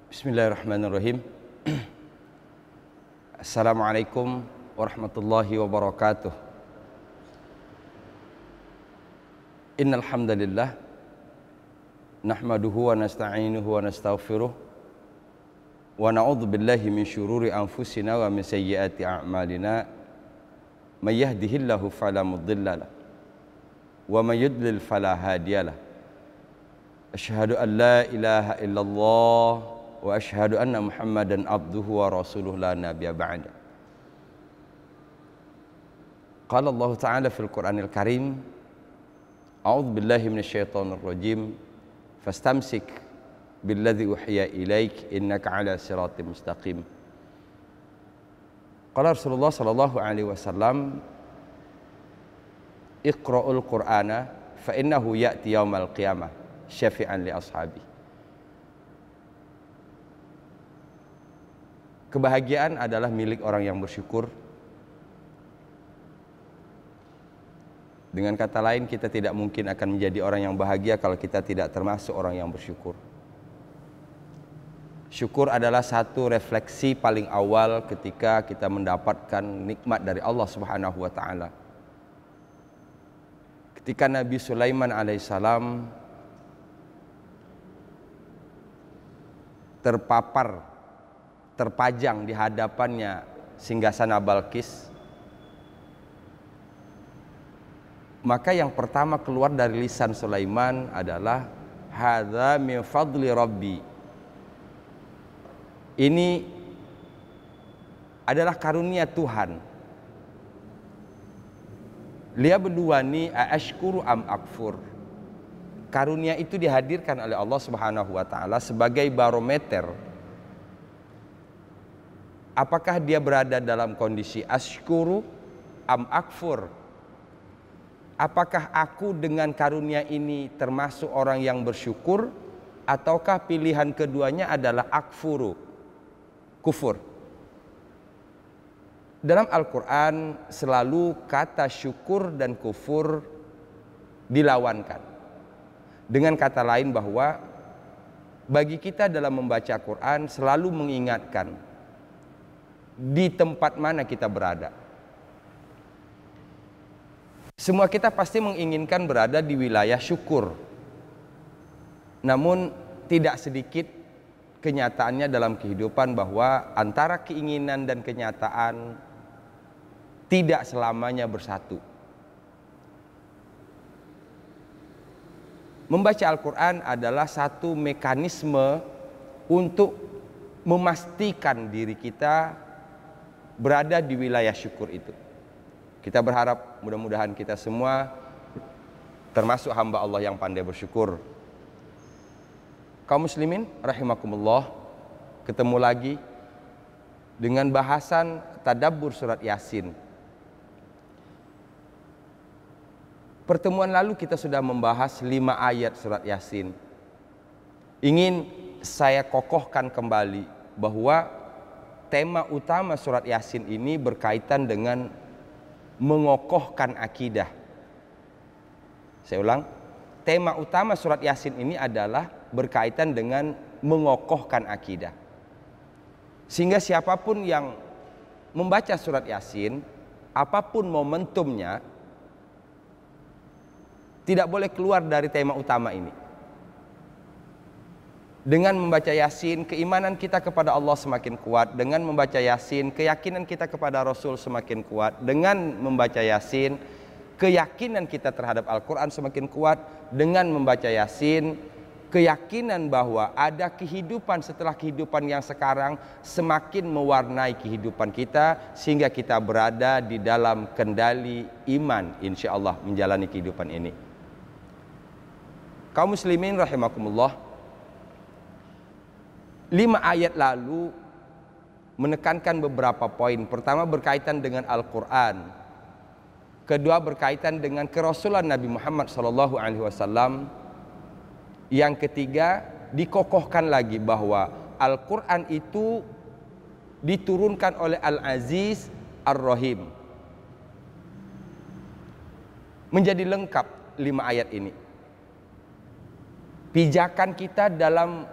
Bismillahirrahmanirrahim. Assalamualaikum warahmatullahi wabarakatuh. Innal hamdalillah nahmaduhu wa nasta'inuhu wa nastaghfiruh wa na'udzu billahi min syururi anfusina wa min sayyiati a'malina. May yahdihillahu fala mudhillalah wa may yudlil fala hadiyalah. Asyhadu an la ilaha illallah wa asyhadu anna Muhammadan abduhu wa rasuluh la nabiyya ba'da. Qala Allah Ta'ala fil Qur'anil Karim, a'udzu billahi minasyaitonir rajim, fastamsik billadzi uhiya ilaik innaka 'ala siratim mustaqim. Qala Rasulullah sallallahu alaihi wasallam, Iqra'ul Qur'ana fa innahu ya'ti yaumal qiyamah syafi'an li ashabi. Kebahagiaan adalah milik orang yang bersyukur. Dengan kata lain, kita tidak mungkin akan menjadi orang yang bahagia kalau kita tidak termasuk orang yang bersyukur. Syukur adalah satu refleksi paling awal ketika kita mendapatkan nikmat dari Allah Subhanahu wa taala. Ketika Nabi Sulaiman alaihissalam terpajang di hadapannya singgasana Balqis, maka yang pertama keluar dari lisan Sulaiman adalah hadza min fadli rabbi. Ini adalah karunia Tuhan. Lia beduani aashkuru am akfur. Karunia itu dihadirkan oleh Allah Subhanahu wa taala sebagai barometer. Apakah dia berada dalam kondisi asykuru am akfur? Apakah aku dengan karunia ini termasuk orang yang bersyukur, ataukah pilihan keduanya adalah akfuru, kufur? Dalam Al-Quran selalu kata syukur dan kufur dilawankan. Dengan kata lain bahwa bagi kita dalam membaca Quran selalu mengingatkan di tempat mana kita berada. Semua kita pasti menginginkan berada di wilayah syukur. Namun tidak sedikit kenyataannya dalam kehidupan bahwa antara keinginan dan kenyataan tidak selamanya bersatu. Membaca Al-Quran adalah satu mekanisme untuk memastikan diri kita berada di wilayah syukur itu. Kita berharap mudah-mudahan kita semua termasuk hamba Allah yang pandai bersyukur. Kaum muslimin rahimakumullah, ketemu lagi dengan bahasan tadabbur surat Yasin. Pertemuan lalu kita sudah membahas 5 ayat surat Yasin. Ingin saya kokohkan kembali bahwa tema utama surat Yasin ini berkaitan dengan mengokohkan akidah. Saya ulang, tema utama surat Yasin ini adalah berkaitan dengan mengokohkan akidah. Sehingga siapapun yang membaca surat Yasin, apapun momentumnya, tidak boleh keluar dari tema utama ini. Dengan membaca Yasin, keimanan kita kepada Allah semakin kuat. Dengan membaca Yasin, keyakinan kita kepada Rasul semakin kuat. Dengan membaca Yasin, keyakinan kita terhadap Al-Quran semakin kuat. Dengan membaca Yasin, keyakinan bahwa ada kehidupan setelah kehidupan yang sekarang semakin mewarnai kehidupan kita, sehingga kita berada di dalam kendali iman, insya Allah menjalani kehidupan ini. Kaum muslimin rahimakumullah, 5 ayat lalu menekankan beberapa poin. Pertama berkaitan dengan Al-Quran. Kedua berkaitan dengan kerasulan Nabi Muhammad SAW. Yang ketiga dikokohkan lagi bahwa Al-Quran itu diturunkan oleh Al-Aziz Ar-Rahim. Menjadi lengkap 5 ayat ini. Pijakan kita dalam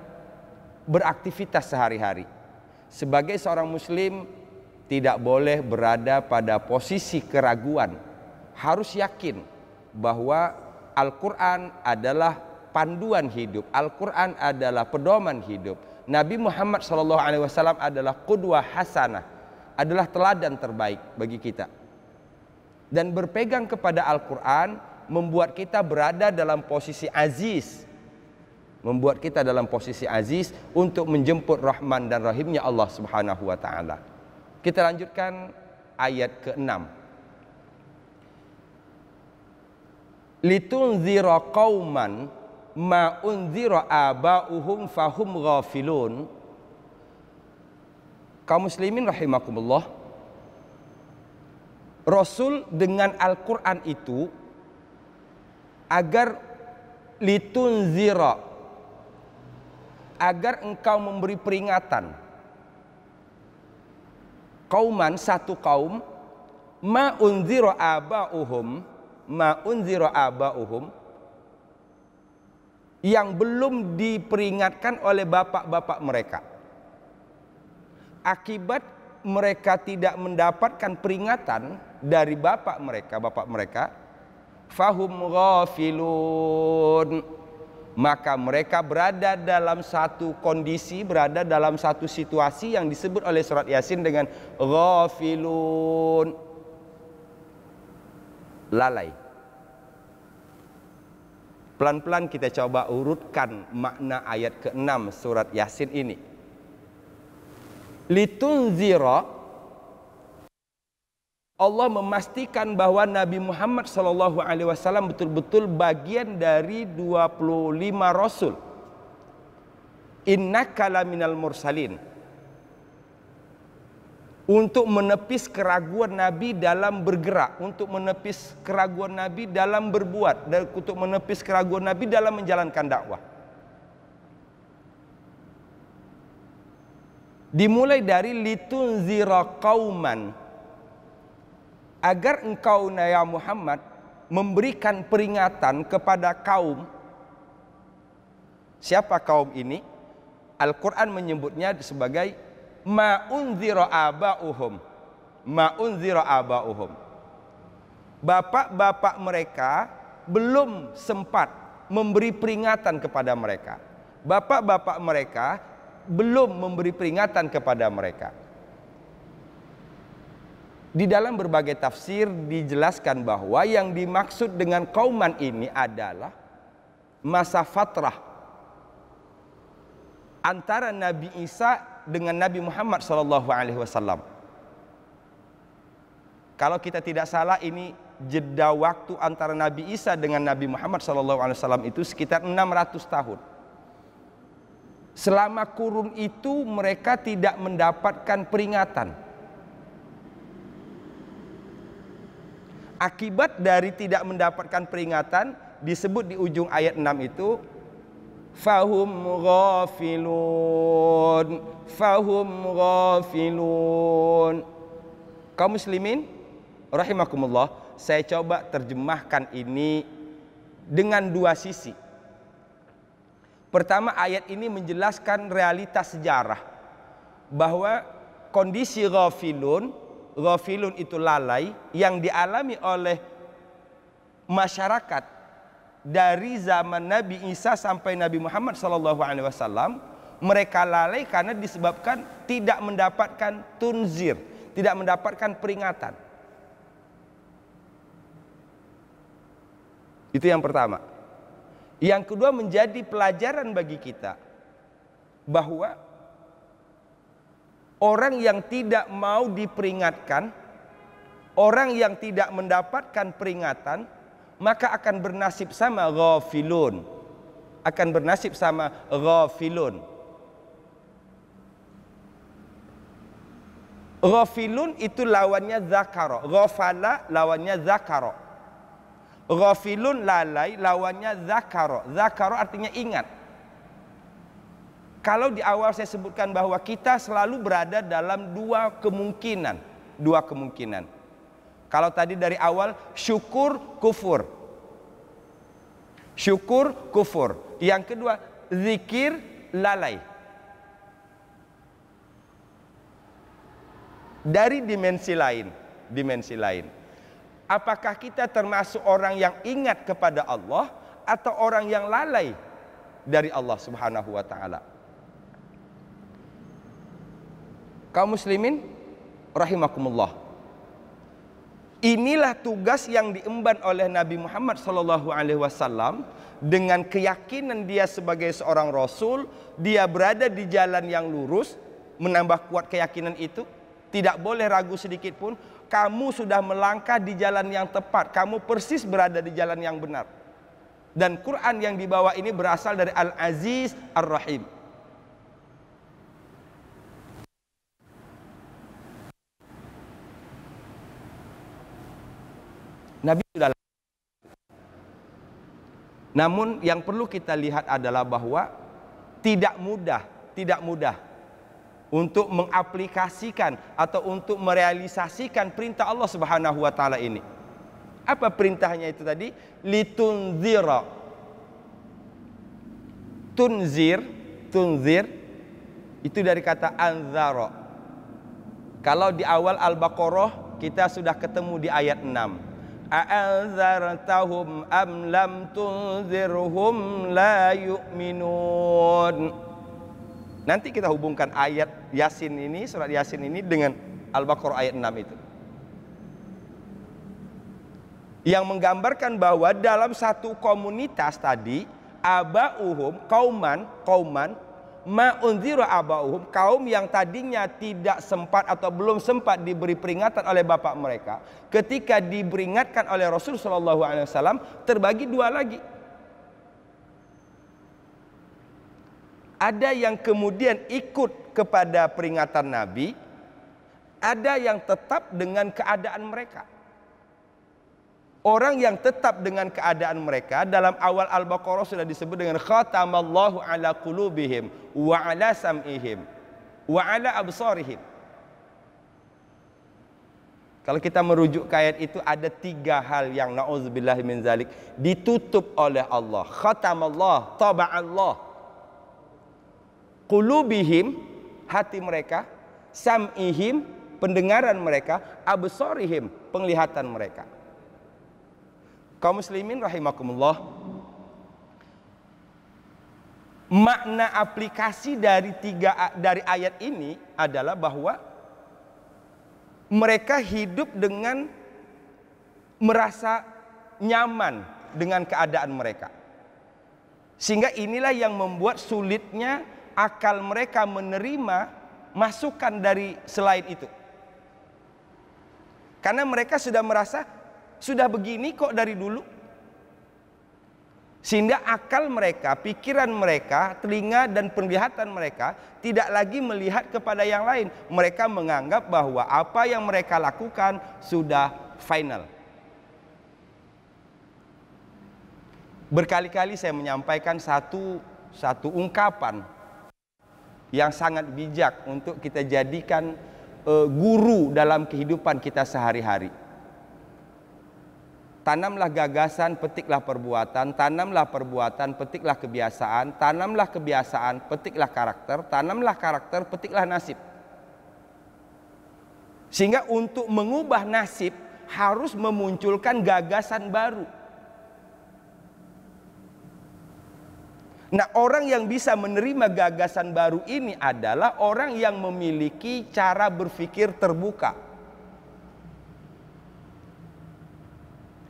beraktivitas sehari-hari. Sebagai seorang muslim tidak boleh berada pada posisi keraguan. Harus yakin bahwa Al-Quran adalah panduan hidup. Al-Quran adalah pedoman hidup. Nabi Muhammad SAW adalah qudwah hasanah, adalah teladan terbaik bagi kita. Dan berpegang kepada Al-Quran membuat kita berada dalam posisi aziz, membuat kita dalam posisi aziz untuk menjemput rahman dan rahimnya Allah Subhanahu wa ta'ala. Kita lanjutkan ayat ke-6. Litunzira qauman ma unzira aba'uhum fahum ghafilun. Kaum muslimin rahimakumullah, Rasul dengan Al-Quran itu agar litunzira, agar engkau memberi peringatan kauman, satu kaum, ma unzira aba'uhum, ma unzira aba'uhum, yang belum diperingatkan oleh bapak-bapak mereka. Akibat mereka tidak mendapatkan peringatan dari bapak mereka, fahum ghafilun, maka mereka berada dalam satu kondisi, berada dalam satu situasi yang disebut oleh surat Yasin dengan ghafilun, lalai. Pelan-pelan kita coba urutkan makna ayat ke-6 surat Yasin ini. Litunzira, Allah memastikan bahwa Nabi Muhammad SAW betul-betul bagian dari 25 Rasul. Innaka laminal mursalin. Untuk menepis keraguan Nabi dalam bergerak, untuk menepis keraguan Nabi dalam berbuat, dan untuk menepis keraguan Nabi dalam menjalankan dakwah. Dimulai dari litunzira qauman, agar engkau ya Muhammad memberikan peringatan kepada kaum. Siapa kaum ini? Al-Quran menyebutnya sebagai ma unzira aba'uhum, ma unzira aba'uhum. Bapak-bapak mereka belum sempat memberi peringatan kepada mereka. Bapak-bapak mereka belum memberi peringatan kepada mereka. Di dalam berbagai tafsir dijelaskan bahwa yang dimaksud dengan kauman ini adalah masa fatrah antara Nabi Isa dengan Nabi Muhammad SAW. Kalau kita tidak salah, ini jeda waktu antara Nabi Isa dengan Nabi Muhammad SAW itu sekitar 600 tahun. Selama kurun itu mereka tidak mendapatkan peringatan. Akibat dari tidak mendapatkan peringatan disebut di ujung ayat 6 itu fahum ghafilun, fahum ghafilun. Kaum muslimin rahimakumullah, saya coba terjemahkan ini dengan dua sisi. Pertama, ayat ini menjelaskan realitas sejarah bahwa kondisi ghafilun, ghafilun itu lalai, yang dialami oleh masyarakat dari zaman Nabi Isa sampai Nabi Muhammad SAW. Mereka lalai karena disebabkan tidak mendapatkan tunzir, tidak mendapatkan peringatan. Itu yang pertama. Yang kedua, menjadi pelajaran bagi kita bahwa orang yang tidak mau diperingatkan, orang yang tidak mendapatkan peringatan, maka akan bernasib sama ghafilun, akan bernasib sama ghafilun. Ghafilun itu lawannya zakara, ghafala lawannya zakara. Ghafilun lalai lawannya zakara. Zakara artinya ingat. Kalau di awal saya sebutkan bahwa kita selalu berada dalam dua kemungkinan. Dua kemungkinan. Kalau tadi dari awal syukur kufur. Syukur kufur. Yang kedua zikir lalai. dari dimensi lain. Dimensi lain. Apakah kita termasuk orang yang ingat kepada Allah atau orang yang lalai dari Allah Subhanahu wa taala? Kaum muslimin rahimakumullah. Inilah tugas yang diemban oleh Nabi Muhammad sallallahu alaihi wasallam dengan keyakinan dia sebagai seorang rasul, dia berada di jalan yang lurus, menambah kuat keyakinan itu, tidak boleh ragu sedikit pun. Kamu sudah melangkah di jalan yang tepat, kamu persis berada di jalan yang benar. Dan Quran yang dibawa ini berasal dari Al-Aziz Ar-Rahim. Nabi sudah. Namun yang perlu kita lihat adalah bahwa tidak mudah untuk mengaplikasikan atau untuk merealisasikan perintah Allah Subhanahu wa taala ini. Apa perintahnya itu tadi? Litunzira. Tunzir itu dari kata anzara. Kalau di awal Al-Baqarah kita sudah ketemu di ayat 6. A'anzartahum am lam tunzirhum la yu'minun. Nanti kita hubungkan ayat Yasin ini, surat Yasin ini dengan Al-Baqarah ayat 6 itu. Yang menggambarkan bahwa dalam satu komunitas tadi, aba'uhum, kauman, ma'unziru aba'uhum, kaum yang tadinya tidak sempat atau belum sempat diberi peringatan oleh bapak mereka, ketika diperingatkan oleh Rasul sallallahu alaihi wasallam, terbagi dua lagi. Ada yang kemudian ikut kepada peringatan Nabi, ada yang tetap dengan keadaan mereka. Orang yang tetap dengan keadaan mereka dalam awal Al-Baqarah sudah disebut dengan khatamallahu ala qulubihim wa ala sam'ihim wa ala absarihim. Kalau kita merujuk ke ayat itu, ada tiga hal yang na'udzubillahi min zalik ditutup oleh Allah. Khatamallah, taba'allah. Qulubihim, hati mereka, sam'ihim, pendengaran mereka, absarihim, penglihatan mereka. Kaum muslimin rahimakumullah, makna aplikasi dari ayat ini adalah bahwa mereka hidup dengan merasa nyaman dengan keadaan mereka. Sehingga inilah yang membuat sulitnya akal mereka menerima masukan dari selain itu. Karena mereka sudah merasa sudah begini kok dari dulu. Sehingga akal mereka, pikiran mereka, telinga dan penglihatan mereka tidak lagi melihat kepada yang lain. Mereka menganggap bahwa apa yang mereka lakukan sudah final. Berkali-kali saya menyampaikan satu ungkapan yang sangat bijak untuk kita jadikan guru dalam kehidupan kita sehari-hari. Tanamlah gagasan, petiklah perbuatan. Tanamlah perbuatan, petiklah kebiasaan. Tanamlah kebiasaan, petiklah karakter. Tanamlah karakter, petiklah nasib. Sehingga untuk mengubah nasib harus memunculkan gagasan baru. Nah, orang yang bisa menerima gagasan baru ini adalah orang yang memiliki cara berpikir terbuka.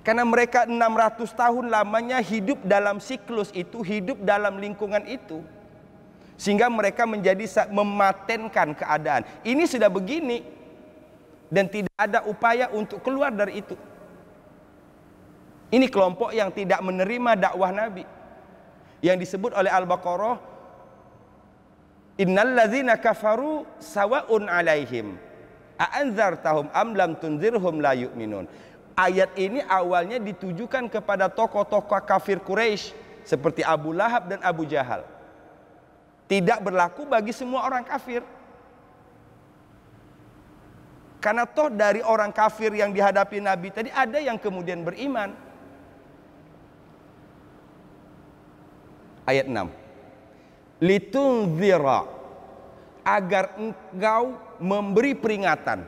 Karena mereka 600 tahun lamanya hidup dalam siklus itu, hidup dalam lingkungan itu. Sehingga mereka menjadi mematenkan keadaan. Ini sudah begini dan tidak ada upaya untuk keluar dari itu. Ini kelompok yang tidak menerima dakwah Nabi. Yang disebut oleh Al-Baqarah, innal ladzina kafaru sawa'un 'alaihim a'anzartahum am lam tunzirhum la yu'minun. Ayat ini awalnya ditujukan kepada tokoh-tokoh kafir Quraisy seperti Abu Lahab dan Abu Jahal. Tidak berlaku bagi semua orang kafir. Karena toh dari orang kafir yang dihadapi Nabi tadi ada yang kemudian beriman. Ayat 6. Litunzira, agar engkau memberi peringatan.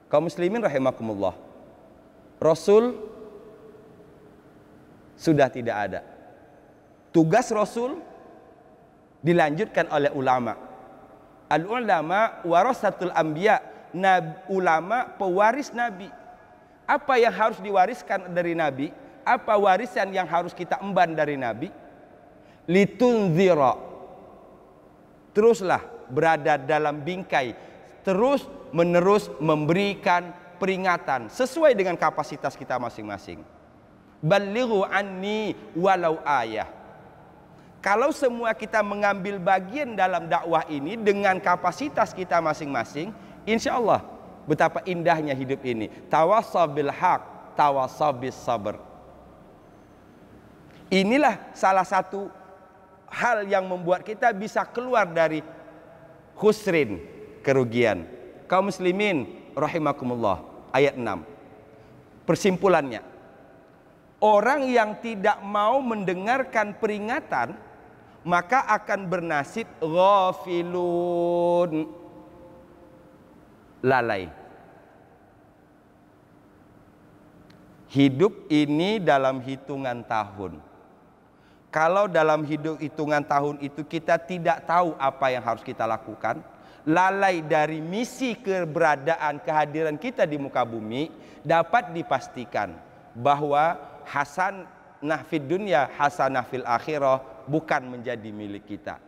Kaum muslimin rahimakumullah, Rasul sudah tidak ada. Tugas Rasul dilanjutkan oleh ulama. Al-ulama warasatul anbiya, ulama pewaris nabi. Apa yang harus diwariskan dari nabi? Apa warisan yang harus kita emban dari nabi? Litunzira, teruslah berada dalam bingkai, terus menerus memberikan peringatan sesuai dengan kapasitas kita masing-masing. Balighu anni walau ayah. Kalau semua kita mengambil bagian dalam dakwah ini dengan kapasitas kita masing-masing, insya Allah betapa indahnya hidup ini. Tawassaw bil haq, tawassaw bis sabr. Inilah salah satu hal yang membuat kita bisa keluar dari khusrin, kerugian. Kaum muslimin rahimakumullah, ayat 6. Persimpulannya, orang yang tidak mau mendengarkan peringatan maka akan bernasib ghafilun, lalai. Hidup ini dalam hitungan tahun. Kalau dalam hitungan tahun itu kita tidak tahu apa yang harus kita lakukan, lalai dari misi keberadaan kehadiran kita di muka bumi, dapat dipastikan bahwa hasanah fid dunya hasanah fil akhirah bukan menjadi milik kita.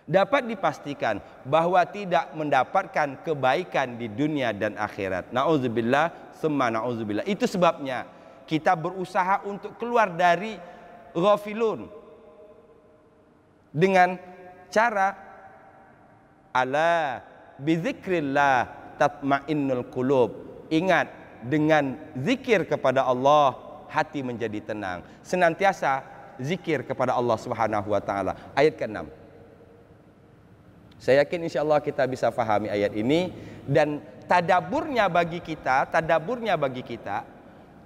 Dapat dipastikan bahwa tidak mendapatkan kebaikan di dunia dan akhirat. Nauzubillah, summa nauzubillah. Itu sebabnya kita berusaha untuk keluar dari ghafilun dengan cara ala bizikrillah tatmainnul qulub. Ingat, dengan zikir kepada Allah hati menjadi tenang. Senantiasa zikir kepada Allah Subhanahu wa taala. Ayat ke-6. Saya yakin insyaallah kita bisa fahami ayat ini dan tadaburnya bagi kita,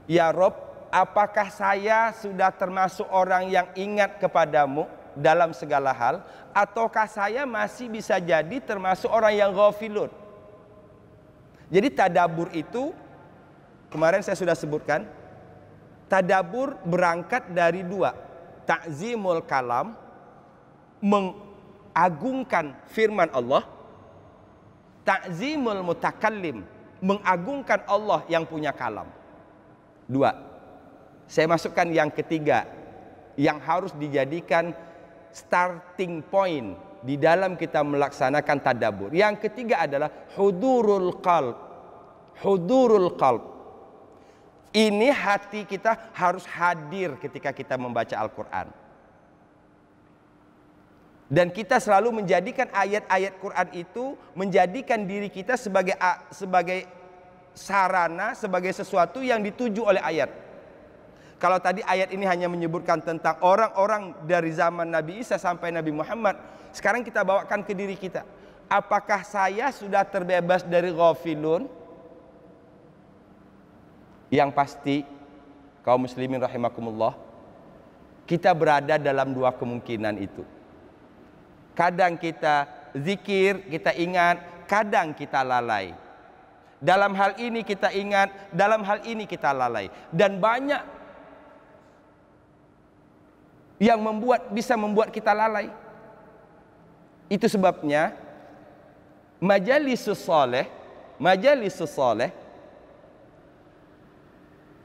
ya Rob, apakah saya sudah termasuk orang yang ingat kepadamu dalam segala hal, ataukah saya masih bisa jadi termasuk orang yang ghafilun? Jadi tadabur itu kemarin saya sudah sebutkan, tadabur berangkat dari dua, ta'zimul kalam, mengagungkan firman Allah, ta'zimul mutakallim, mengagungkan Allah yang punya kalam. Dua. Saya masukkan yang ketiga yang harus dijadikan starting point di dalam kita melaksanakan tadabbur. Yang ketiga adalah hudurul qalb. Hudurul qalb. Ini hati kita harus hadir ketika kita membaca Al-Quran. Dan kita selalu menjadikan ayat-ayat Quran itu, menjadikan diri kita sebagai sarana, sebagai sesuatu yang dituju oleh ayat. Kalau tadi ayat ini hanya menyebutkan tentang orang-orang dari zaman Nabi Isa sampai Nabi Muhammad, sekarang kita bawakan ke diri kita. Apakah saya sudah terbebas dari ghafilun? Yang pasti, kaum muslimin rahimakumullah, kita berada dalam dua kemungkinan itu. Kadang kita zikir, kita ingat, kadang kita lalai. Dalam hal ini kita ingat, dalam hal ini kita lalai. Dan banyak yang bisa membuat kita lalai. Itu sebabnya majalisus saleh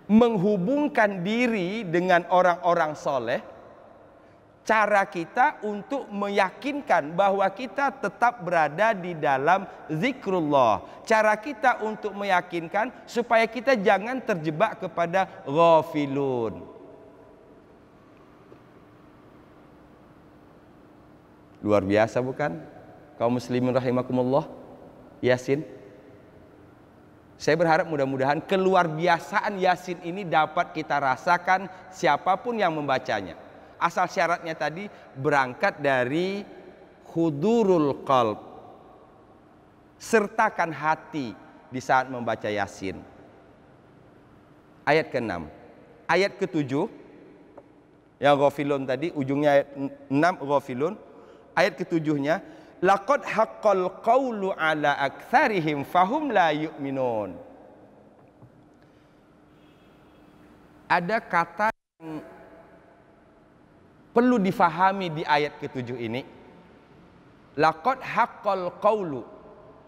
menghubungkan diri dengan orang-orang soleh. Cara kita untuk meyakinkan bahwa kita tetap berada di dalam zikrullah. Cara kita untuk meyakinkan supaya kita jangan terjebak kepada ghafilun. Luar biasa bukan? Kaum muslimin rahimakumullah. Yasin. Saya berharap mudah-mudahan keluar biasaan Yasin ini dapat kita rasakan siapapun yang membacanya. Asal syaratnya tadi berangkat dari hudurul qalb. Sertakan hati di saat membaca Yasin. Ayat ke-6. Ayat ke-7 yang ghafilun tadi, ujungnya ayat 6 ghafilun. Ayat ke-7-nya, laqad haqqal qawlu ala aktsarihim fahum la yu'minun. Ada kata yang perlu difahami di ayat ke-7 ini. Laqad haqqal qawlu.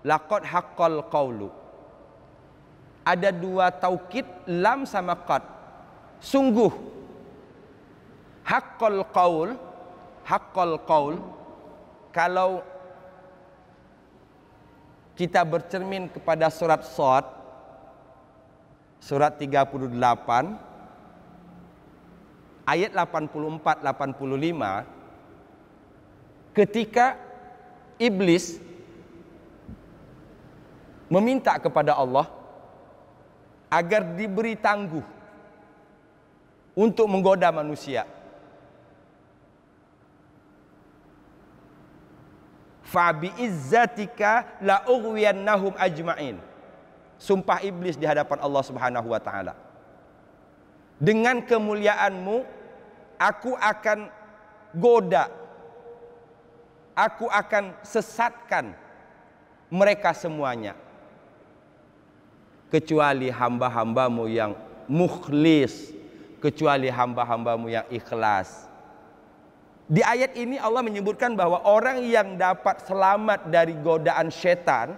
Laqad haqqal qawlu. Ada dua taukid, lam sama qad. Sungguh. Haqqal qaul. Haqqal qaul. Kalau kita bercermin kepada surat Shad, surat 38, ayat 84-85, ketika iblis meminta kepada Allah agar diberi tangguh untuk menggoda manusia. Fa bi izzatika la ughwiyannahum ajma'in. Sumpah iblis di hadapan Allah Subhanahu wa taala. Dengan kemuliaanmu aku akan goda, aku akan sesatkan mereka semuanya, kecuali hamba-hambamu yang mukhlis, kecuali hamba-hambamu yang ikhlas. Di ayat ini Allah menyebutkan bahwa orang yang dapat selamat dari godaan setan,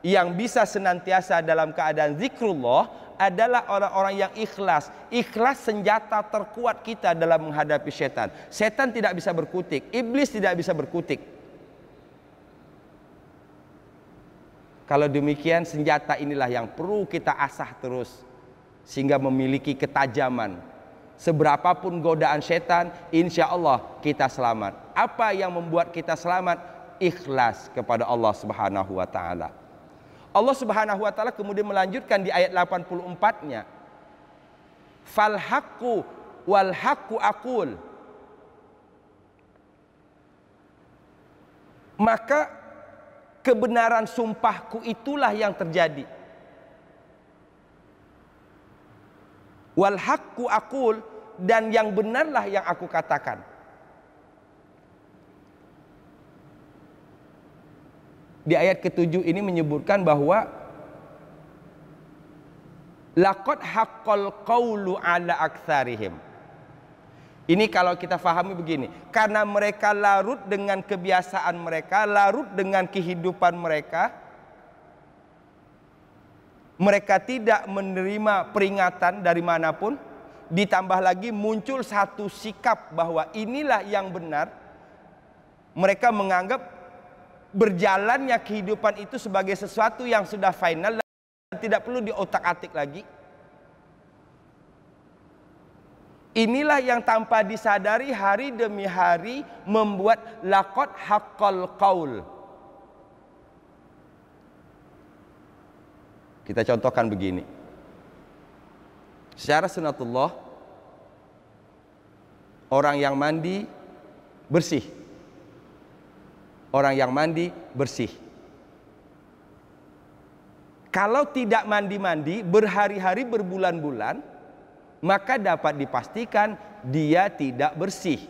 yang bisa senantiasa dalam keadaan zikrullah, adalah orang-orang yang ikhlas. Ikhlas senjata terkuat kita dalam menghadapi setan. Setan tidak bisa berkutik, iblis tidak bisa berkutik. Kalau demikian, senjata inilah yang perlu kita asah terus sehingga memiliki ketajaman. Seberapapun godaan setan, insya Allah kita selamat. Apa yang membuat kita selamat? Ikhlas kepada Allah Subhanahu wa taala. Allah Subhanahu wa taala kemudian melanjutkan di ayat 84-nya. Fal haqqu wal haqqu aqul. Maka kebenaran sumpahku itulah yang terjadi. Wal haqqu aqul, dan yang benarlah yang aku katakan. Di ayat ke-7 ini menyebutkan bahwa laqad haqqal qawlu ala aktsarihim. Ini kalau kita fahami begini, karena mereka larut dengan kebiasaan mereka, larut dengan kehidupan mereka, mereka tidak menerima peringatan dari manapun, ditambah lagi muncul satu sikap bahwa inilah yang benar. Mereka menganggap berjalannya kehidupan itu sebagai sesuatu yang sudah final dan tidak perlu diotak-atik lagi. Inilah yang tanpa disadari hari demi hari membuat laqad haqqal qaul. Kita contohkan begini. Secara sunatullah, orang yang mandi bersih. Orang yang mandi bersih. Kalau tidak mandi-mandi berhari-hari, berbulan-bulan, maka dapat dipastikan dia tidak bersih.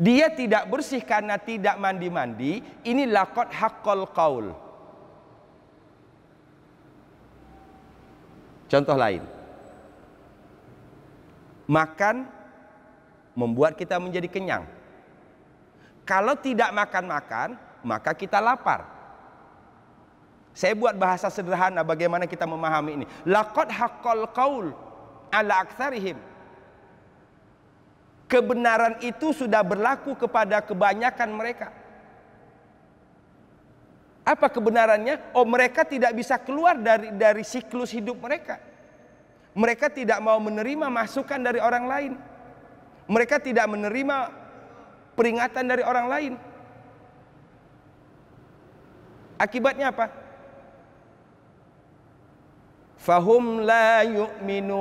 Dia tidak bersih karena tidak mandi-mandi. Ini laqad haqqal qaul. Contoh lain, makan membuat kita menjadi kenyang. Kalau tidak makan-makan, maka kita lapar. Saya buat bahasa sederhana bagaimana kita memahami ini. Laqad haqqal qaul ala aktsarihim. Kebenaran itu sudah berlaku kepada kebanyakan mereka. Apa kebenarannya? Oh, mereka tidak bisa keluar dari siklus hidup mereka. Mereka tidak mau menerima masukan dari orang lain. Mereka tidak menerima peringatan dari orang lain. Akibatnya apa? Fahum la yu'minun.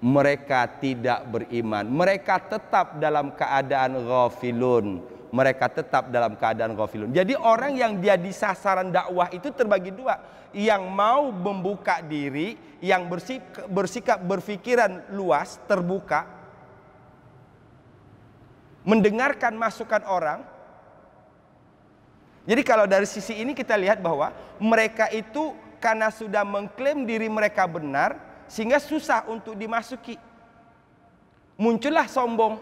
Mereka tidak beriman. Mereka tetap dalam keadaan ghafilun. Mereka tetap dalam keadaan ghafilun. Jadi orang yang jadi sasaran dakwah itu terbagi dua. Yang mau membuka diri, yang bersikap berpikiran luas, terbuka, mendengarkan masukan orang. Jadi kalau dari sisi ini kita lihat bahwa mereka itu karena sudah mengklaim diri mereka benar sehingga susah untuk dimasuki. Muncullah sombong.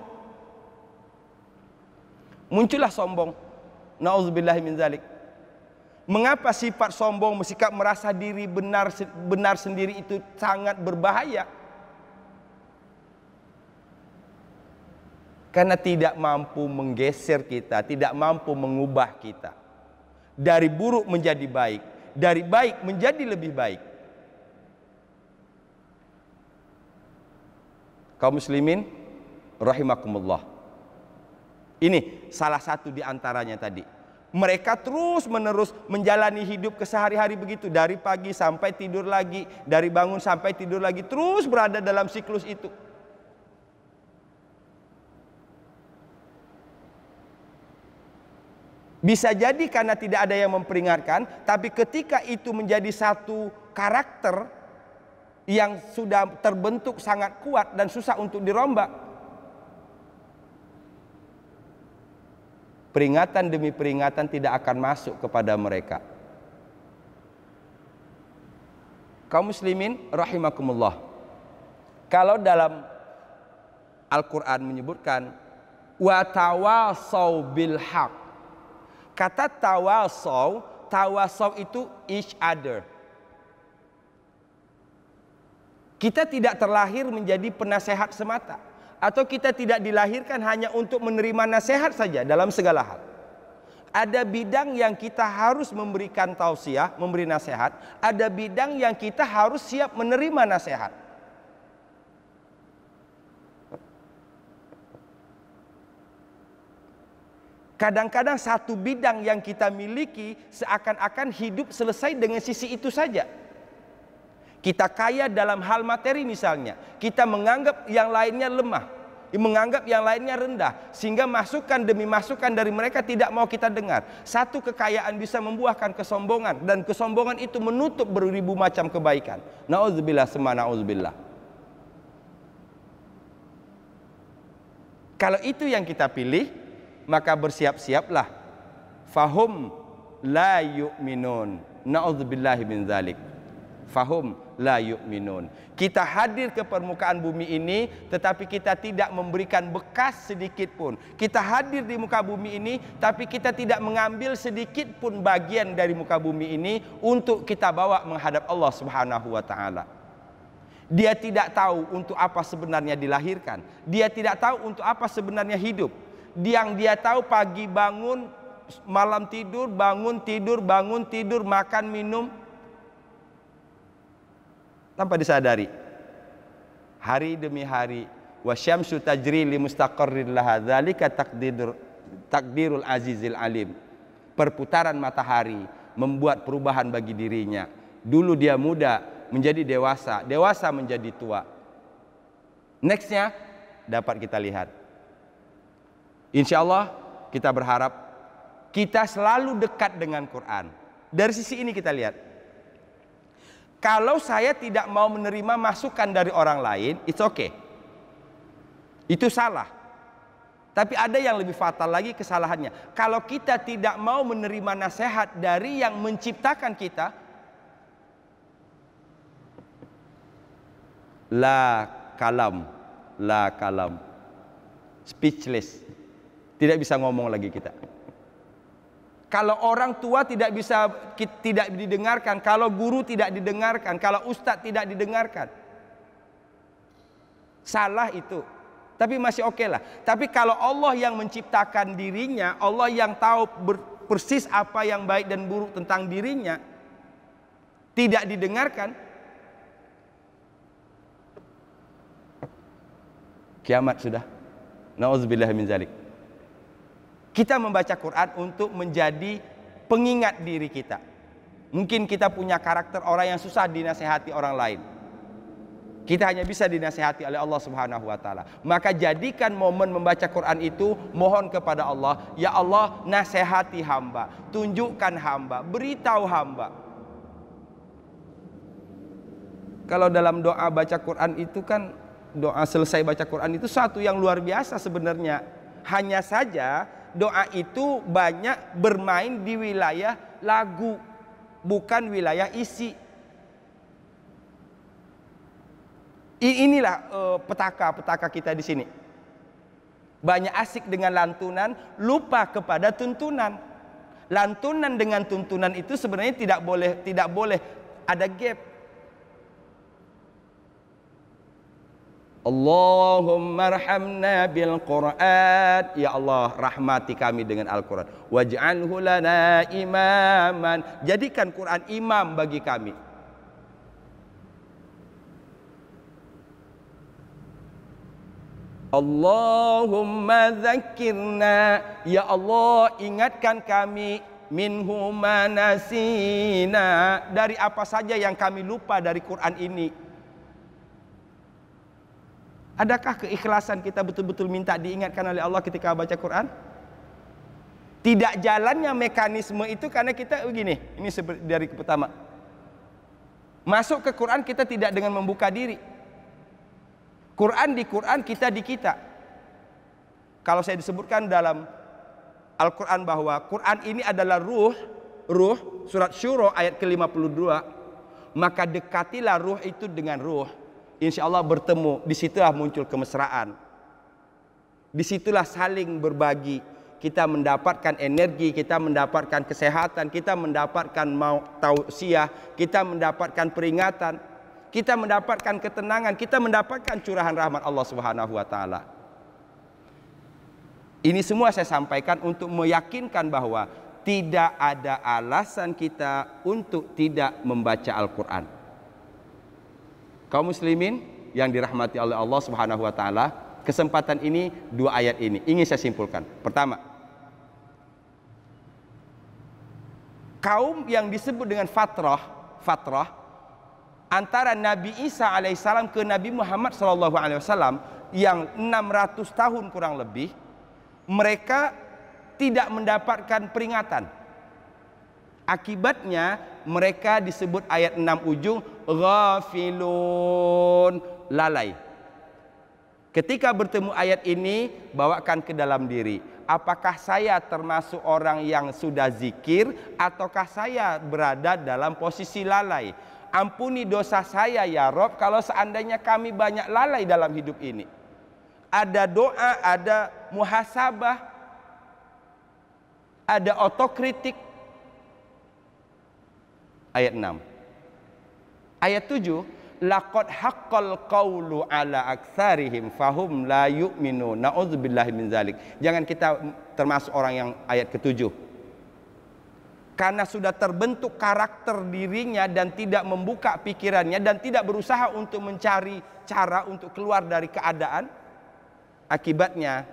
Muncullah sombong. Nauzubillahi min zalik. Mengapa sifat sombong, sikap merasa diri benar sendiri itu sangat berbahaya? Karena tidak mampu menggeser kita, tidak mampu mengubah kita dari buruk menjadi baik, dari baik menjadi lebih baik. Kaum muslimin rahimakumullah. Ini salah satu di antaranya tadi. Mereka terus menerus menjalani hidup kesehari-hari begitu, dari pagi sampai tidur lagi, dari bangun sampai tidur lagi, terus berada dalam siklus itu. Bisa jadi karena tidak ada yang memperingatkan, tapi ketika itu menjadi satu karakter yang sudah terbentuk sangat kuat dan susah untuk dirombak, peringatan demi peringatan tidak akan masuk kepada mereka. Kaum muslimin rahimakumullah. Kalau dalam Al-Quran menyebutkan wa tawasau bil haq. Kata tawasau itu each other. Kita tidak terlahir menjadi penasehat semata, atau kita tidak dilahirkan hanya untuk menerima nasihat saja dalam segala hal. Ada bidang yang kita harus memberikan tausiah, memberi nasihat. Ada bidang yang kita harus siap menerima nasihat. Kadang-kadang satu bidang yang kita miliki seakan-akan hidup selesai dengan sisi itu saja. Kita kaya dalam hal materi misalnya, kita menganggap yang lainnya lemah, menganggap yang lainnya rendah, sehingga masukan demi masukan dari mereka tidak mau kita dengar. Satu kekayaan bisa membuahkan kesombongan, dan kesombongan itu menutup beribu macam kebaikan. Nauzubillah summa nauzubillah. Kalau itu yang kita pilih, maka bersiap-siaplah. Fahum la yu'minun. Na'udzubillahi min zalik. Fahum la yu'minun. Kita hadir ke permukaan bumi ini, tetapi kita tidak memberikan bekas sedikit pun. Kita hadir di muka bumi ini, tapi kita tidak mengambil sedikit pun bagian dari muka bumi ini untuk kita bawa menghadap Allah Subhanahu wa ta'ala. Dia tidak tahu untuk apa sebenarnya dilahirkan. Dia tidak tahu untuk apa sebenarnya hidup. Yang dia tahu pagi bangun, malam tidur, bangun tidur, makan minum, tanpa disadari. Hari demi hari, wasyamsu tajri li mustaqarrin laha, dzalika takdirul azizil alim. Perputaran matahari membuat perubahan bagi dirinya. Dulu dia muda menjadi dewasa, dewasa menjadi tua. Nextnya dapat kita lihat. Insya Allah kita berharap kita selalu dekat dengan Quran. Dari sisi ini kita lihat. Kalau saya tidak mau menerima masukan dari orang lain, it's okay. Itu salah. Tapi ada yang lebih fatal lagi kesalahannya. Kalau kita tidak mau menerima nasihat dari yang menciptakan kita, la kalam, speechless. Tidak bisa ngomong lagi kita. Kalau orang tua tidak didengarkan, kalau guru tidak didengarkan, kalau ustadz tidak didengarkan, salah itu. Tapi masih oke lah. Tapi kalau Allah yang menciptakan dirinya, Allah yang tahu persis apa yang baik dan buruk tentang dirinya, tidak didengarkan, kiamat sudah. Nauzubillah min zalik. Kita membaca Quran untuk menjadi pengingat diri kita. Mungkin kita punya karakter orang yang susah dinasehati orang lain. Kita hanya bisa dinasehati oleh Allah Subhanahu wa ta'ala. Maka jadikan momen membaca Quran itu mohon kepada Allah, ya Allah, nasehati hamba, tunjukkan hamba, beritahu hamba. Kalau dalam doa baca Quran itu kan, doa selesai baca Quran itu satu yang luar biasa sebenarnya. Hanya saja doa itu banyak bermain di wilayah lagu, bukan wilayah isi. Inilah petaka kita di sini. Banyak asik dengan lantunan, lupa kepada tuntunan. Lantunan dengan tuntunan itu sebenarnya tidak boleh ada gap. Allahumma arhamna bil Qur'an, ya Allah rahmati kami dengan Al-Quran. Waj'alhu lana imaman, jadikan Quran imam bagi kami. Allahumma zakirna, ya Allah ingatkan kami, minhu manasina, dari apa saja yang kami lupa dari Quran ini. Adakah keikhlasan kita betul-betul minta diingatkan oleh Allah ketika baca Quran? Tidak jalannya mekanisme itu karena kita begini, ini seperti dari pertama. Masuk ke Quran kita tidak dengan membuka diri. Quran di Quran, kita di kita. Kalau saya disebutkan dalam Al-Quran bahwa Quran ini adalah ruh, surat Syura ayat ke-52, maka dekatilah ruh itu dengan ruh. Insya Allah bertemu, disitulah muncul kemesraan. Disitulah saling berbagi. Kita mendapatkan energi, kita mendapatkan kesehatan, kita mendapatkan tausiah, kita mendapatkan peringatan, kita mendapatkan ketenangan, kita mendapatkan curahan rahmat Allah Subhanahu wa taala. Ini semua saya sampaikan untuk meyakinkan bahwa tidak ada alasan kita untuk tidak membaca Al-Quran. Kaum muslimin yang dirahmati oleh Allah Subhanahu wa taala, kesempatan ini, dua ayat ini ingin saya simpulkan. Pertama, kaum yang disebut dengan fatrah antara Nabi Isa alaihissalam ke Nabi Muhammad sallallahu alaihi wasallam yang 600 tahun kurang lebih, mereka tidak mendapatkan peringatan. Akibatnya mereka disebut ayat 6 ujung ghafilun, lalai. Ketika bertemu ayat ini, bawakan ke dalam diri. Apakah saya termasuk orang yang sudah zikir ataukah saya berada dalam posisi lalai? Ampuni dosa saya ya Rob kalau seandainya kami banyak lalai dalam hidup ini. Ada doa, ada muhasabah, ada otokritik. Ayat 6. Ayat 7, laqad haqqal qawlu ala aktsarihim fahum la yu'minun. Na'udzubillahi min dzalik. Jangan kita termasuk orang yang ayat ke-7. Karena sudah terbentuk karakter dirinya dan tidak membuka pikirannya dan tidak berusaha untuk mencari cara untuk keluar dari keadaan, akibatnya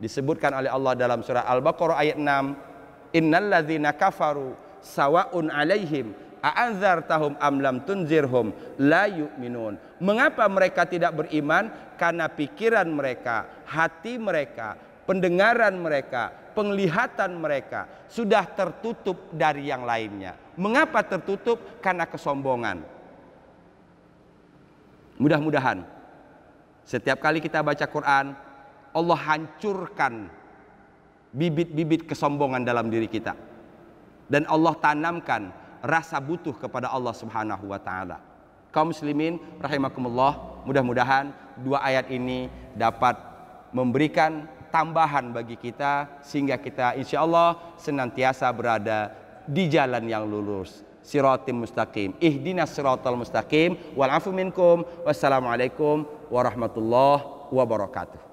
disebutkan oleh Allah dalam surah Al-Baqarah ayat 6, innalladzina kafaru sawa'un alaihim a'anzartahum am lam tunzirhum la yu'minun. Mengapa mereka tidak beriman? Karena pikiran mereka, hati mereka, pendengaran mereka, penglihatan mereka sudah tertutup dari yang lainnya. Mengapa tertutup? Karena kesombongan. Mudah-mudahan setiap kali kita baca Quran, Allah hancurkan bibit-bibit kesombongan dalam diri kita. Dan Allah tanamkan rasa butuh kepada Allah Subhanahu wa taala. Kaum muslimin rahimakumullah, mudah-mudahan dua ayat ini dapat memberikan tambahan bagi kita sehingga kita insyaallah senantiasa berada di jalan yang lurus. Siratim mustaqim. Ihdinas siratal mustaqim. Wal afu minkum. Wassalamualaikum warahmatullahi wabarakatuh.